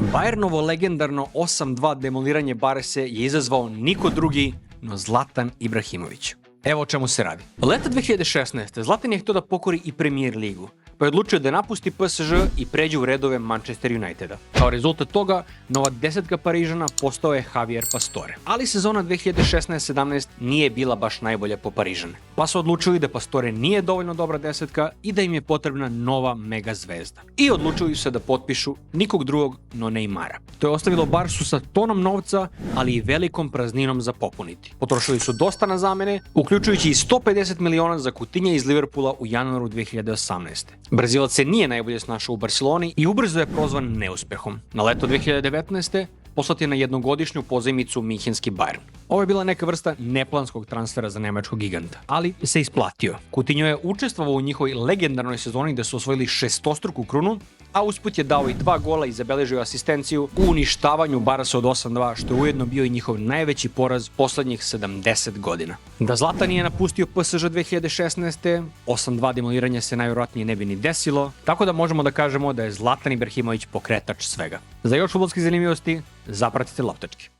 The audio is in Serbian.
Bayernovo legendarno 8-2 demoliranje Barse je izazvao niko drugi no Zlatan Ibrahimović. Evo o čemu se radi. Leta 2016. Zlatan je htio da pokori i Premier ligu, pa je odlučio da napusti PSG i pređe u redove Manchester Uniteda. Kao rezultat toga, nova desetka Parižana postao je Javier Pastore. Ali sezona 2016-17 nije bila baš najbolja po Parižane. Pa su odlučili da Pastore nije dovoljno dobra desetka i da im je potrebna nova mega zvezda. I odlučili su se da potpišu nikog drugog no Neymara. To je ostavilo Barsu sa tonom novca, ali i velikom prazninom za popuniti. Potrošili su dosta na zamene, uključujući i 150 miliona za Coutinha iz Liverpoola u januaru 2018. Brazilac se nije najbolje snašao u Barceloni i ubrzo je prozvan neuspehom. Na leto 2019. poslat je na jednogodišnju pozajmicu Minhenski Bayern. Ovo je bila neka vrsta neplanskog transfera za nemačkog giganta, ali se isplatio. Coutinho je učestvovao u njihovoj legendarnoj sezoni gde su osvojili šestostruku krunu, a usput je dao i 2 gola i zabeležio asistenciju u uništavanju Barsa od 8-2, što je ujedno bio i njihov najveći poraz poslednjih 70 godina. Da Zlatan nije napustio PSG 2016. 8-2 demoliranje se najvjerojatnije ne bi ni desilo, tako da možemo da kažemo da je Zlatan Ibrahimović pokretač svega. Za još fudbalskih zanimljivosti, zapratite Loptački.